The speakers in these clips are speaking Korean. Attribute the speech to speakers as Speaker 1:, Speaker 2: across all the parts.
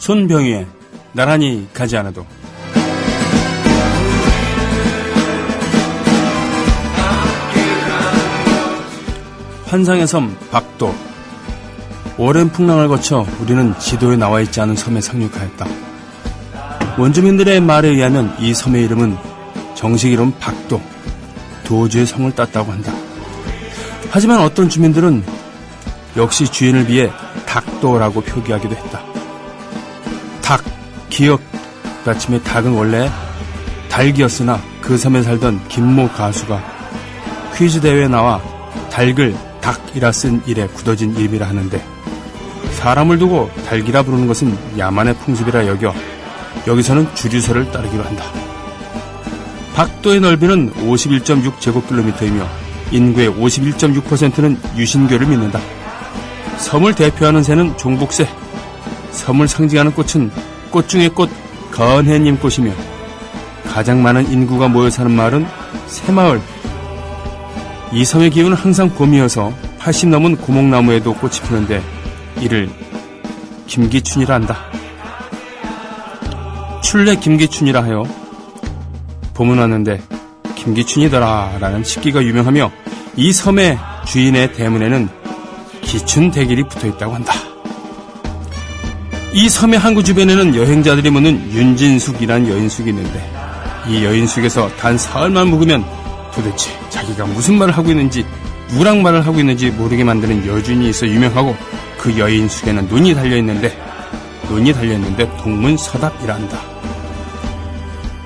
Speaker 1: 손병희의 나란히 가지 않아도. 환상의 섬 박도. 오랜 풍랑을 거쳐 우리는 지도에 나와 있지 않은 섬에 상륙하였다. 원주민들의 말에 의하면 이 섬의 이름은 정식 이름 박도, 도주의 성을 땄다고 한다. 하지만 어떤 주민들은 역시 주인을 비해 닭도라고 표기하기도 했다. 닭, 기억 받침의 닭은 원래 닭이었으나 그 섬에 살던 김모 가수가 퀴즈 대회에 나와 닭을 닭이라 쓴 일에 굳어진 이름이라 하는데, 사람을 두고 닭이라 부르는 것은 야만의 풍습이라 여겨 여기서는 주류설을 따르기로 한다. 박도의 넓이는 51.6제곱킬로미터이며 인구의 51.6%는 유신교를 믿는다. 섬을 대표하는 새는 종북새, 섬을 상징하는 꽃은 꽃 중의 꽃 건해님 꽃이며 가장 많은 인구가 모여 사는 마을은 새마을. 이 섬의 기운은 항상 봄이어서 80 넘은 고목나무에도 꽃이 피는데 이를 김기춘이라 한다. 출래 김기춘이라 하여 봄은 왔는데 김기춘이더라 라는 식기가 유명하며, 이 섬의 주인의 대문에는 기춘 대길이 붙어있다고 한다. 이 섬의 항구 주변에는 여행자들이 묻는 윤진숙이란 여인숙이 있는데, 이 여인숙에서 단 사흘만 묵으면 도대체 자기가 무슨 말을 하고 있는지, 누구랑 말을 하고 있는지 모르게 만드는 여주인이 있어 유명하고, 그 여인숙에는 눈이 달려있는데 동문서답이라 한다.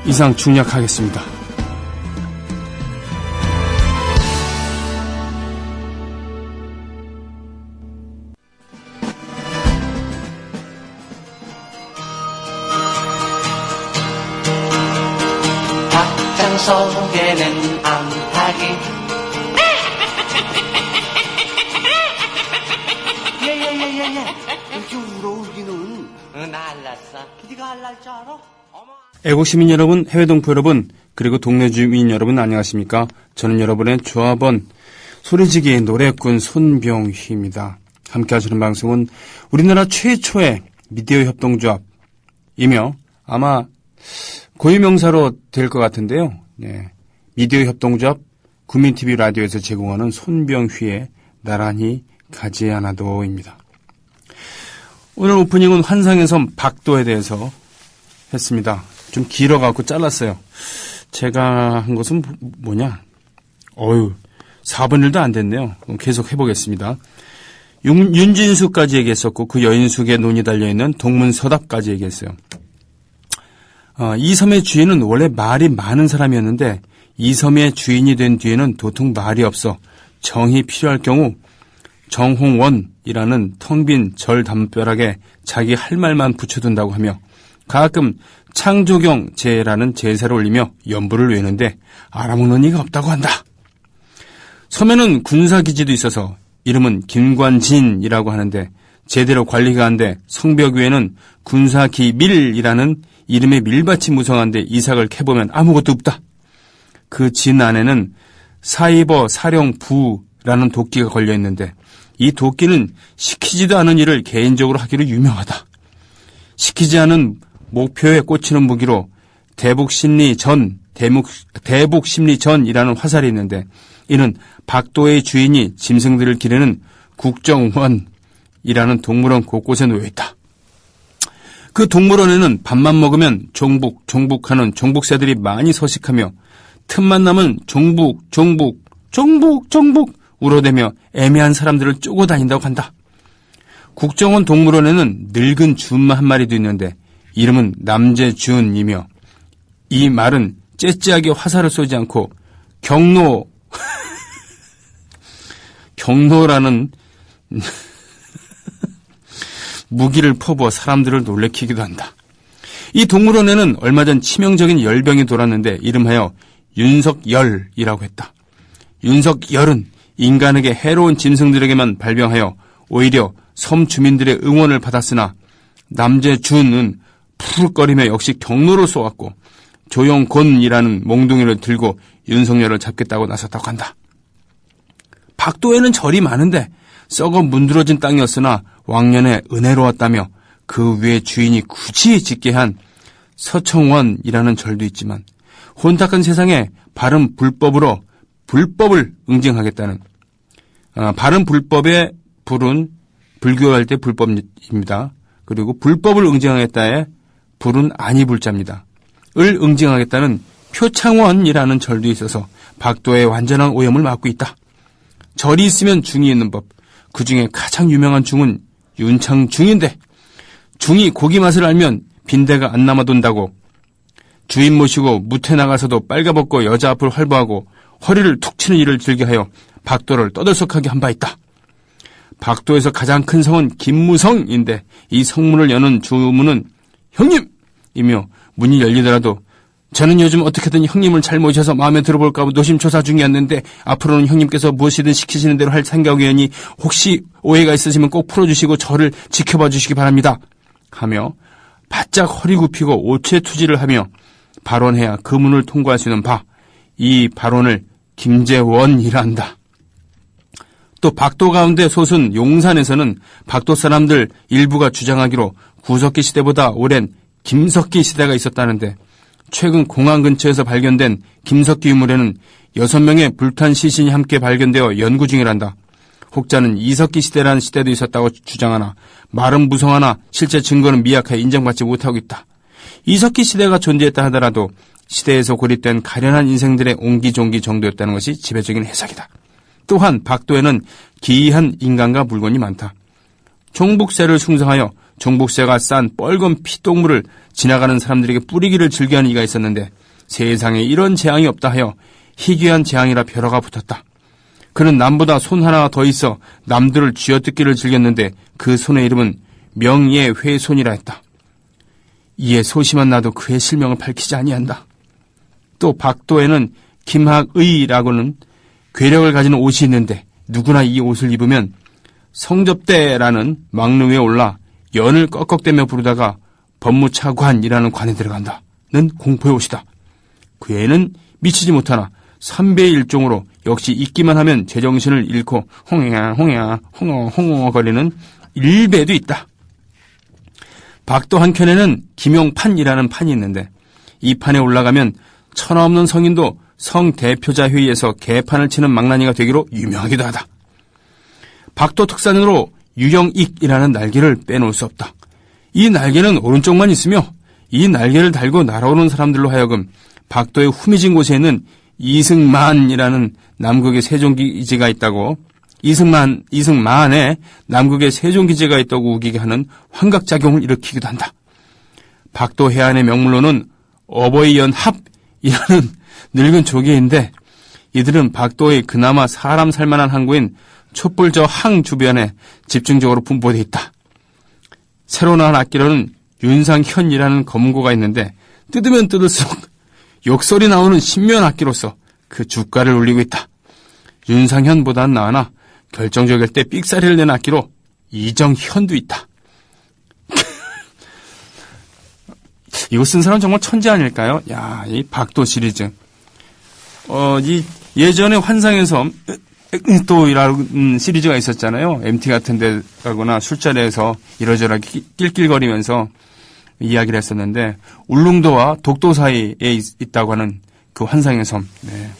Speaker 1: 이상 중략하겠습니다.
Speaker 2: 닭장 속에는 암탉이 예예예예예 이렇게 울어오기는 날랐어. 기디가 알랄 줄 알아?
Speaker 1: 애국시민 여러분, 해외동포 여러분, 그리고 동네 주민 여러분 안녕하십니까? 저는 여러분의 조합원, 소리지기 노래꾼 손병희입니다. 함께 하시는 방송은 우리나라 최초의 미디어 협동조합이며 아마 고유명사로 될 것 같은데요. 네. 미디어 협동조합 구민TV 라디오에서 제공하는 손병희의 나란히 가지 않아도입니다. 오늘 오프닝은 환상의 섬 박도에 대해서 했습니다. 좀 길어갖고 잘랐어요. 제가 한 것은 뭐냐? 4분 1도 안 됐네요. 계속 해보겠습니다. 윤진숙까지 얘기했었고, 그 여인숙의 논이 달려있는 동문서답까지 얘기했어요. 이 섬의 주인은 원래 말이 많은 사람이었는데, 이 섬의 주인이 된 뒤에는 도통 말이 없어 정이 필요할 경우 정홍원이라는 텅 빈 절 담벼락에 자기 할 말만 붙여둔다고 하며, 가끔 창조경 제라는 제사를 올리며 연부를 외우는데 알아먹는 이가 없다고 한다. 섬에는 군사기지도 있어서 이름은 김관진이라고 하는데, 제대로 관리가 안 돼 성벽 위에는 군사기밀이라는 이름의 밀밭이 무성한데 이삭을 캐보면 아무것도 없다. 그 진 안에는 사이버 사령부라는 도끼가 걸려있는데, 이 도끼는 시키지도 않은 일을 개인적으로 하기로 유명하다. 시키지 않은 목표에 꽂히는 무기로 대북심리전이라는 화살이 있는데, 이는 박도의 주인이 짐승들을 기르는 국정원이라는 동물원 곳곳에 놓여있다. 그 동물원에는 밥만 먹으면 종북하는 종북새들이 많이 서식하며, 틈만 나면 종북 울어대며 애매한 사람들을 쪼고 다닌다고 한다. 국정원 동물원에는 늙은 준마 한 마리도 있는데 이름은 남재준이며, 이 말은 째째하게 화살을 쏘지 않고 경로라는 무기를 퍼부어 사람들을 놀래키기도 한다. 이 동물원에는 얼마 전 치명적인 열병이 돌았는데 이름하여 윤석열이라고 했다. 윤석열은 인간에게 해로운 짐승들에게만 발병하여 오히려 섬 주민들의 응원을 받았으나, 남재준은 푸르거리며 역시 경로를 쏘았고 조영곤이라는 몽둥이를 들고 윤석열을 잡겠다고 나섰다고 한다. 박도에는 절이 많은데 썩어 문드러진 땅이었으나 왕년에 은혜로웠다며 그 위에 주인이 굳이 짓게 한 서청원이라는 절도 있지만 혼탁한 세상에 바른 불법으로 불법을 응징하겠다는 바른 불법의 불은 불교할 때 불법입니다. 그리고 불법을 응징하겠다의 불은 아니 불자입니다. 을 응징하겠다는 표창원이라는 절도 있어서 박도의 완전한 오염을 막고 있다. 절이 있으면 중이 있는 법. 그 중에 가장 유명한 중은 윤창중인데 중이 고기 맛을 알면 빈대가 안 남아돈다고 주인 모시고 무태 나가서도 빨가벗고 여자 앞을 활보하고 허리를 툭 치는 일을 즐겨하여 박도를 떠들썩하게 한 바 있다. 박도에서 가장 큰 성은 김무성인데 이 성문을 여는 주문은 형님이며 문이 열리더라도 저는 요즘 어떻게든 형님을 잘 모셔서 마음에 들어볼까 노심초사 중이었는데 앞으로는 형님께서 무엇이든 시키시는 대로 할 생각이오니 혹시 오해가 있으시면 꼭 풀어주시고 저를 지켜봐 주시기 바랍니다. 하며 바짝 허리 굽히고 오체투지를 하며 발언해야 그 문을 통과할 수 있는 바, 이 발언을 김재원이라 한다. 또 박도 가운데 솟은 용산에서는 박도 사람들 일부가 주장하기로 구석기 시대보다 오랜 김석기 시대가 있었다는데 최근 공항 근처에서 발견된 김석기 유물에는 6명의 불탄 시신이 함께 발견되어 연구 중이란다. 혹자는 이석기 시대라는 시대도 있었다고 주장하나 말은 무성하나 실제 증거는 미약하여 인정받지 못하고 있다. 이석기 시대가 존재했다 하더라도 시대에서 고립된 가련한 인생들의 옹기종기 정도였다는 것이 지배적인 해석이다. 또한 박도에는 기이한 인간과 물건이 많다. 종북새를 숭상하여 종북새가 싼 뻘건 피똥물을 지나가는 사람들에게 뿌리기를 즐겨하는 이가 있었는데 세상에 이런 재앙이 없다 하여 희귀한 재앙이라 벼라가 붙었다. 그는 남보다 손 하나가 더 있어 남들을 쥐어뜯기를 즐겼는데 그 손의 이름은 명예훼손이라 했다. 이에 소심한 나도 그의 실명을 밝히지 아니한다. 또 박도에는 김학의라고는 괴력을 가진 옷이 있는데 누구나 이 옷을 입으면 성접대라는 막루 위에 올라 연을 꺽꺽대며 부르다가 법무차관이라는 관에 들어간다는 공포의 옷이다. 그 애는 미치지 못하나 3배의 1종으로 역시 잊기만 하면 제정신을 잃고 홍어 거리는 1배도 있다. 박도 한켠에는 김용판이라는 판이 있는데 이 판에 올라가면 천하없는 성인도 성대표자 회의에서 개판을 치는 망나니가 되기로 유명하기도 하다. 박도 특산으로 유영익이라는 날개를 빼놓을 수 없다. 이 날개는 오른쪽만 있으며 이 날개를 달고 날아오는 사람들로 하여금 박도의 후미진 곳에 있는 이승만이라는 남극의 세종기지가 있다고 이승만에 남극의 세종기지가 있다고 우기게 하는 환각작용을 일으키기도 한다. 박도 해안의 명물로는 어버이연합이라는 늙은 조개인데 이들은 박도의 그나마 사람 살만한 항구인 촛불저 항 주변에 집중적으로 분포되어 있다. 새로 나온 악기로는 윤상현이라는 검은고가 있는데 뜯으면 뜯을수록 욕설이 나오는 신묘한 악기로서 그 주가를 올리고 있다. 윤상현보다는 나으나 결정적일 때 삑사리를 낸 악기로 이정현도 있다. 이거 쓴 사람 정말 천재 아닐까요? 야, 이 박도 시리즈. 이 예전에 환상의 섬 또 이라는 시리즈가 있었잖아요. MT 같은 데 가거나 술자리에서 이러저러하게 낄낄거리면서 이야기를 했었는데 울릉도와 독도 사이에 있다고 하는 그 환상의 섬. 네.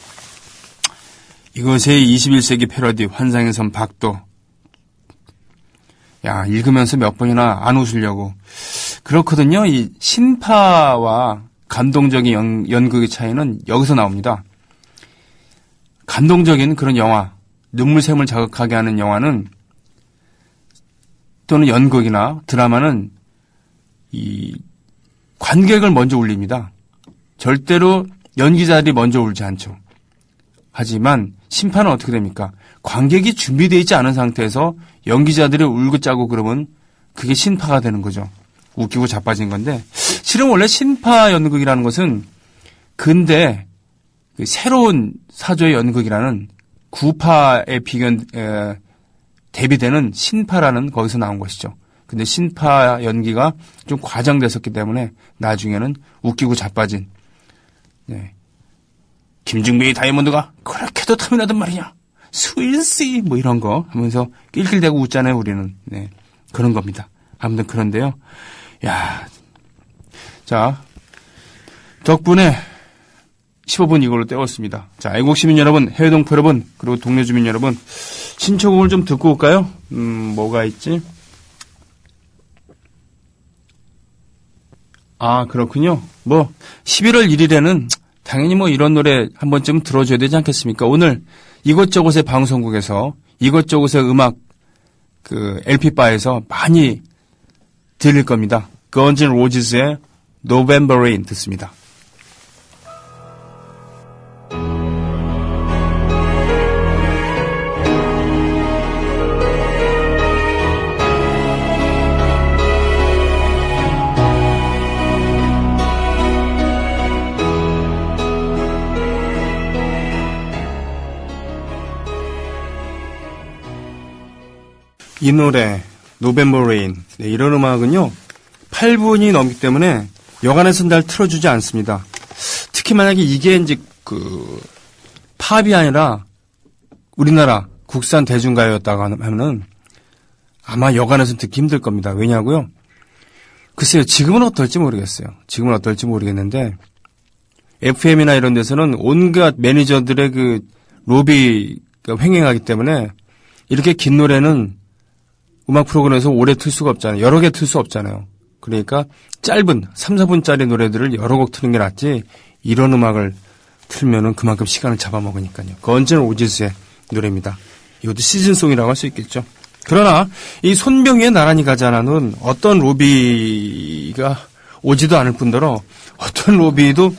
Speaker 1: 이것의 21세기 패러디 환상의 섬 박도. 야, 읽으면서 몇 번이나 안 웃으려고. 그렇거든요. 이 신파와 감동적인 연극의 차이는 여기서 나옵니다. 감동적인 그런 영화, 눈물샘을 자극하게 하는 영화는 또는 연극이나 드라마는 이 관객을 먼저 울립니다. 절대로 연기자들이 먼저 울지 않죠. 하지만 심판은 어떻게 됩니까? 관객이 준비되어 있지 않은 상태에서 연기자들이 울고 짜고 그러면 그게 신파가 되는 거죠. 웃기고 자빠진 건데 실은 원래 신파 연극이라는 것은 근대 새로운 사조의 연극이라는 구파에 대비되는 신파라는 거기서 나온 것이죠. 근데 신파 연기가 좀 과장됐었기 때문에 나중에는 웃기고 자빠진 네. 김중배의 다이아몬드가 그렇게도 탐이 나단 말이냐. 스윗씨 뭐 이런 거 하면서 낄낄대고 웃잖아요. 우리는. 네. 그런 겁니다. 아무튼 그런데요. 야, 자, 덕분에 15분 이걸로 때웠습니다. 자, 애국 시민 여러분, 해외 동포 여러분, 그리고 동네 주민 여러분, 신청곡을 좀 듣고 올까요? 뭐가 있지? 아, 그렇군요. 11월 1일에는 당연히 이런 노래 한 번쯤 들어줘야 되지 않겠습니까? 오늘 이것저것의 방송국에서 이것저것의 음악, LP바에서 많이 들릴 겁니다. Guns N' Roses의 November Rain 듣습니다. 이 노래 노벤버 레인, 네, 이런 음악은요 8분이 넘기 때문에 여간에서는 잘 틀어주지 않습니다. 특히 만약에 이게 이제 팝이 아니라 우리나라 국산 대중가요였다고 하면은 아마 여간에서는 듣기 힘들 겁니다. 왜냐고요? 글쎄요, 지금은 어떨지 모르겠어요. 지금은 어떨지 모르겠는데 FM이나 이런 데서는 온갖 매니저들의 로비가 횡행하기 때문에 이렇게 긴 노래는 음악 프로그램에서 오래 틀 수가 없잖아요. 여러 개 틀 수 없잖아요. 그러니까 짧은 3, 4분짜리 노래들을 여러 곡 트는 게 낫지 이런 음악을 틀면은 그만큼 시간을 잡아먹으니까요. 건즈 앤 로지스의 노래입니다. 이것도 시즌송이라고 할 수 있겠죠. 그러나 이 손병희의 나란히 가자는 어떤 로비가 오지도 않을 뿐더러 어떤 로비도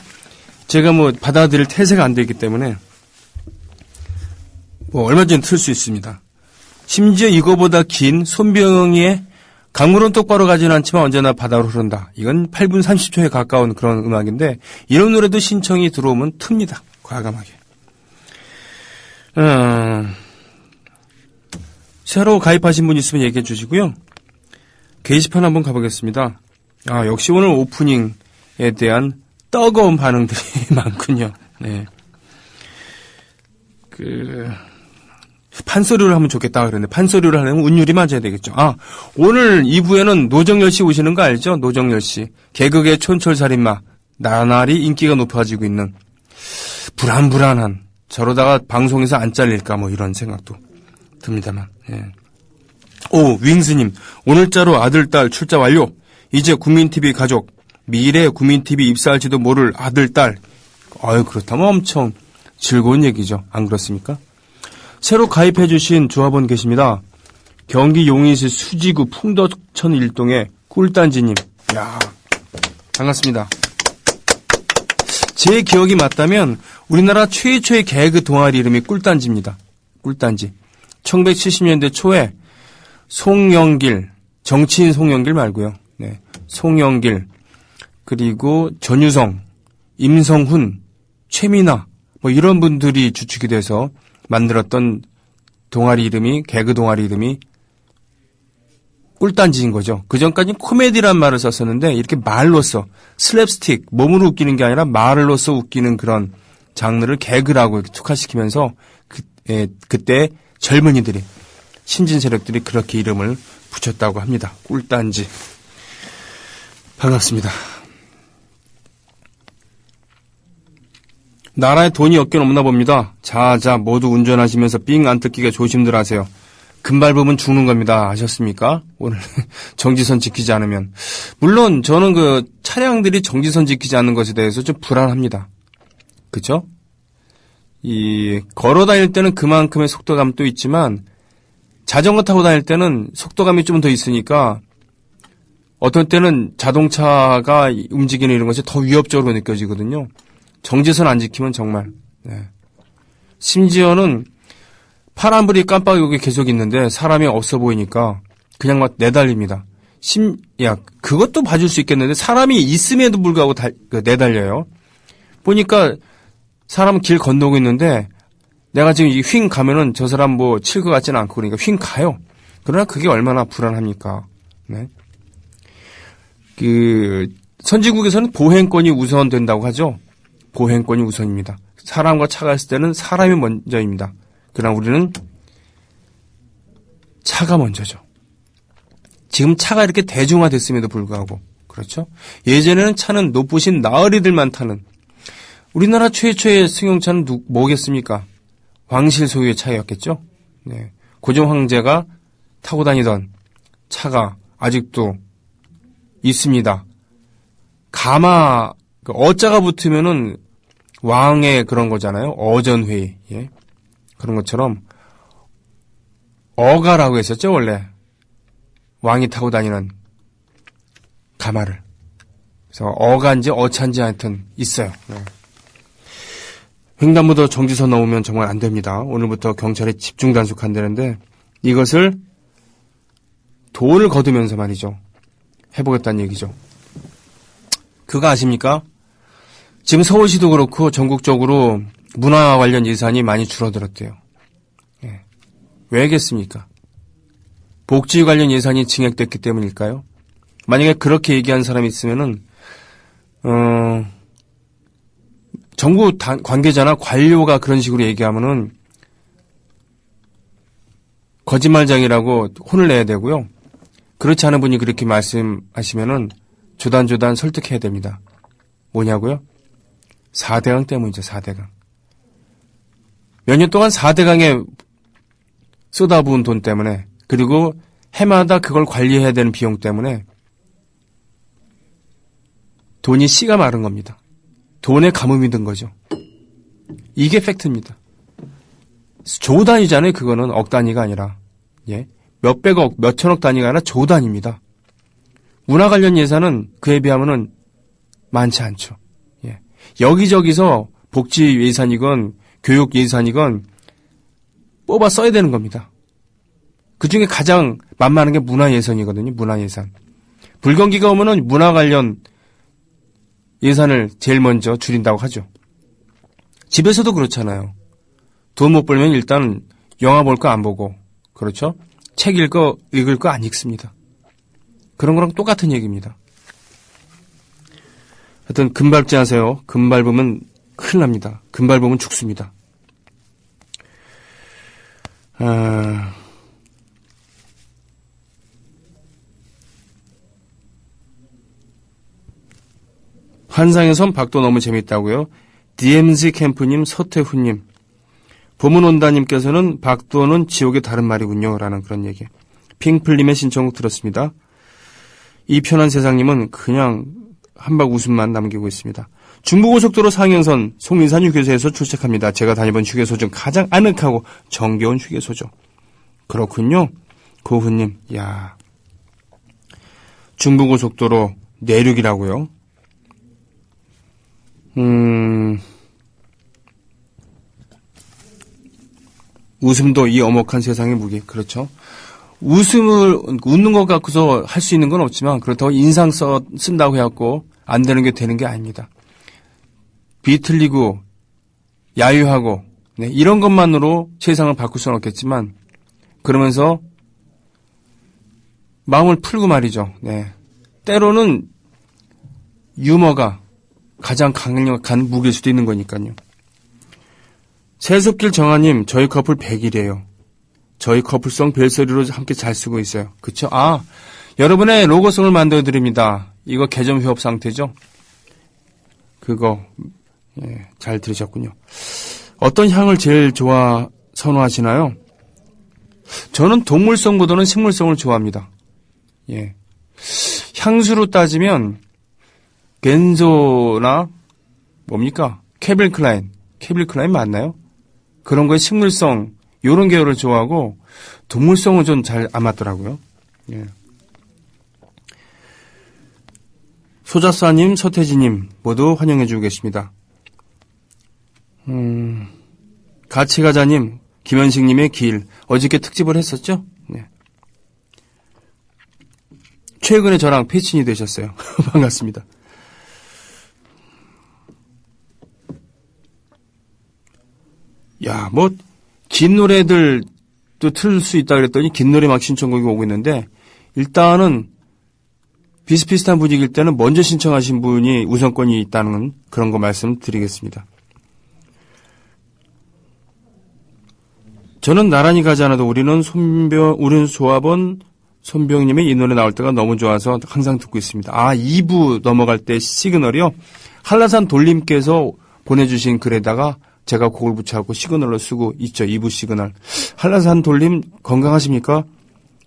Speaker 1: 제가 받아들일 태세가 안 되기 때문에 얼마든지 틀 수 있습니다. 심지어 이거보다 긴 손병희의 강물은 똑바로 가지는 않지만 언제나 바다로 흐른다. 이건 8분 30초에 가까운 그런 음악인데 이런 노래도 신청이 들어오면 틉니다. 과감하게. 새로 가입하신 분 있으면 얘기해 주시고요. 게시판 한번 가보겠습니다. 아, 역시 오늘 오프닝에 대한 뜨거운 반응들이 많군요. 네. 판소리를 하면 좋겠다 그랬는데 판소리를 하려면 운율이 맞아야 되겠죠. 아, 오늘 2부에는 노정열 씨 오시는 거 알죠? 노정열 씨. 개그계 촌철살인마. 나날이 인기가 높아지고 있는 불안한 저러다가 방송에서 안 잘릴까 이런 생각도 듭니다만. 예. 오, 윙스님. 오늘자로 아들, 딸 출자 완료. 이제 국민TV 가족. 미래 국민TV 입사할지도 모를 아들, 딸. 그렇다면 엄청 즐거운 얘기죠. 안 그렇습니까? 새로 가입해 주신 조합원 계십니다. 경기 용인시 수지구 풍덕천 일동의 꿀단지님. 야, 반갑습니다. 제 기억이 맞다면 우리나라 최초의 개그 동아리 이름이 꿀단지입니다. 꿀단지. 1970년대 초에 송영길, 정치인 송영길 말고요. 네, 송영길, 그리고 전유성, 임성훈, 최민아 이런 분들이 주축이 돼서 만들었던 동아리 이름이, 개그 동아리 이름이 꿀단지인 거죠. 그 전까지는 코미디란 말을 썼었는데 이렇게 말로써 슬랩스틱, 몸으로 웃기는 게 아니라 말로써 웃기는 그런 장르를 개그라고 이렇게 특화시키면서 그때 젊은이들이, 신진 세력들이 그렇게 이름을 붙였다고 합니다. 꿀단지. 반갑습니다. 나라에 돈이 없긴 없나 봅니다. 자자 모두 운전하시면서 삥 안 뜯기게 조심들 하세요. 금발보면 죽는 겁니다. 아셨습니까? 오늘 정지선 지키지 않으면. 물론 저는 차량들이 정지선 지키지 않는 것에 대해서 좀 불안합니다. 그쵸? 걸어 다닐 때는 그만큼의 속도감도 있지만 자전거 타고 다닐 때는 속도감이 좀 더 있으니까 어떤 때는 자동차가 움직이는 이런 것이 더 위협적으로 느껴지거든요. 정지선 안 지키면 정말. 네. 심지어는 파란불이 깜빡이고 계속 있는데 사람이 없어 보이니까 그냥 내달립니다. 그것도 봐줄 수 있겠는데 사람이 있음에도 불구하고 내달려요. 보니까 사람은 길 건너고 있는데 내가 지금 휙 가면은 저 사람 칠 것 같지는 않고 그러니까 휙 가요. 그러나 그게 얼마나 불안합니까? 네. 선진국에서는 보행권이 우선된다고 하죠. 보행권이 우선입니다. 사람과 차가 있을 때는 사람이 먼저입니다. 그러나 우리는 차가 먼저죠. 지금 차가 이렇게 대중화됐음에도 불구하고, 그렇죠? 예전에는 차는 높으신 나으리들만 타는, 우리나라 최초의 승용차는 뭐겠습니까? 왕실 소유의 차였겠죠? 네. 고종 황제가 타고 다니던 차가 아직도 있습니다. 가마, 어자가 붙으면은 왕의 그런 거잖아요. 어전회의. 예. 그런 것처럼 어가라고 했었죠, 원래. 왕이 타고 다니는 가마를. 그래서 어가인지 어차인지 하여튼 있어요. 네. 횡단보도 정지선 넘으면 정말 안 됩니다. 오늘부터 경찰이 집중 단속한다는데 이것을 돈을 거두면서 말이죠. 해보겠다는 얘기죠. 그거 아십니까? 지금 서울시도 그렇고 전국적으로 문화 관련 예산이 많이 줄어들었대요. 예. 왜겠습니까? 복지 관련 예산이 증액됐기 때문일까요? 만약에 그렇게 얘기한 사람이 있으면은 정부 관계자나 관료가 그런 식으로 얘기하면은 거짓말장이라고 혼을 내야 되고요. 그렇지 않은 분이 그렇게 말씀하시면은 조단조단 설득해야 됩니다. 뭐냐고요? 4대강 때문이죠, 4대강. 몇 년 동안 4대강에 쏟아부은 돈 때문에, 그리고 해마다 그걸 관리해야 되는 비용 때문에 돈이 씨가 마른 겁니다. 돈에 가뭄이 든 거죠. 이게 팩트입니다. 조 단위잖아요, 그거는. 억 단위가 아니라. 예. 몇백억, 몇천억 단위가 아니라 조 단위입니다. 문화 관련 예산은 그에 비하면은 많지 않죠. 예. 여기저기서 복지 예산이건 교육 예산이건 뽑아 써야 되는 겁니다. 그 중에 가장 만만한 게 문화 예산이거든요. 문화 예산. 불경기가 오면은 문화 관련 예산을 제일 먼저 줄인다고 하죠. 집에서도 그렇잖아요. 돈 못 벌면 일단 영화 볼 거 안 보고, 그렇죠? 책 읽을 거 안 읽습니다. 그런 거랑 똑같은 얘기입니다. 하여튼 금 밟지 하세요. 금 밟으면 큰일 납니다. 금 밟으면 죽습니다. 환상의 섬 박도 너무 재밌다고요. DMZ 캠프님, 서태훈님, 보문온다님께서는 박도는 지옥의 다른 말이군요. 라는 그런 얘기. 핑플님의 신청곡 들었습니다. 이 편한 세상님은 그냥 한박 웃음만 남기고 있습니다. 중부고속도로 상행선 송린산 휴게소에서 출첵합니다. 제가 다녀본 휴게소 중 가장 아늑하고 정겨운 휴게소죠. 그렇군요. 고훈님, 야, 중부고속도로 내륙이라고요. 웃음도 이 엄혹한 세상의 무기. 그렇죠. 웃는 것 갖고서 할 수 있는 건 없지만 그렇다고 인상 쓴다고 해갖고 안 되는 게 되는 게 아닙니다. 비틀리고 야유하고 네, 이런 것만으로 세상을 바꿀 수는 없겠지만 그러면서 마음을 풀고 말이죠. 네. 때로는 유머가 가장 강력한 무기일 수도 있는 거니까요. 세속길 정아님, 저희 커플 100일이에요. 저희 커플송 벨소리로 함께 잘 쓰고 있어요. 그쵸? 아, 여러분의 로고송을 만들어드립니다. 이거 개점 휴업 상태죠? 그거, 예, 잘 들으셨군요. 어떤 향을 제일 선호하시나요? 저는 동물성보다는 식물성을 좋아합니다. 예. 향수로 따지면, 겐소나, 뭡니까? 케빌 클라인 맞나요? 그런 거에 식물성, 요런 계열을 좋아하고, 동물성은 좀 잘 안 맞더라고요. 예. 소자사님, 서태지님, 모두 환영해주고 계십니다. 가치가자님, 김현식님의 길, 어저께 특집을 했었죠? 네. 최근에 저랑 패친이 되셨어요. 반갑습니다. 야, 긴 노래들도 틀 수 있다 그랬더니 긴 노래 막 신청곡이 오고 있는데, 일단은 비슷비슷한 분위기일 때는 먼저 신청하신 분이 우선권이 있다는 그런 거 말씀드리겠습니다. 저는 나란히 가지 않아도 우리는 조합원 손병님의 이 노래 나올 때가 너무 좋아서 항상 듣고 있습니다. 2부 넘어갈 때 시그널이요. 한라산 돌림께서 보내주신 글에다가 제가 곡을 붙여갖고 시그널로 쓰고 있죠. 2부 시그널. 한라산 돌림 건강하십니까?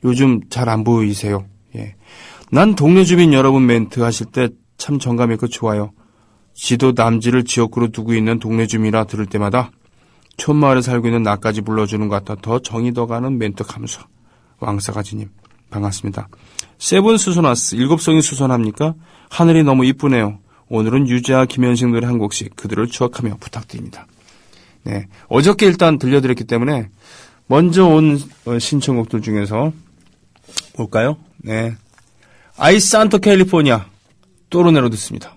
Speaker 1: 요즘 잘 안 보이세요. 예. 난 동네 주민 여러분 멘트 하실 때 참 정감 있고 좋아요. 지도 남지를 지역구로 두고 있는 동네 주민이라 들을 때마다 촌마을에 살고 있는 나까지 불러주는 것 같아 더 정이 더 가는 멘트 감사. 왕사가지님 반갑습니다. 세븐 수선화스 7송이 수선합니까? 하늘이 너무 이쁘네요. 오늘은 유재하 김현식 노래 한 곡씩 그들을 추억하며 부탁드립니다. 네, 어저께 일단 들려드렸기 때문에 먼저 온 신청곡들 중에서 볼까요? 네, 아이 산타 캘리포니아 또르네로 듣습니다.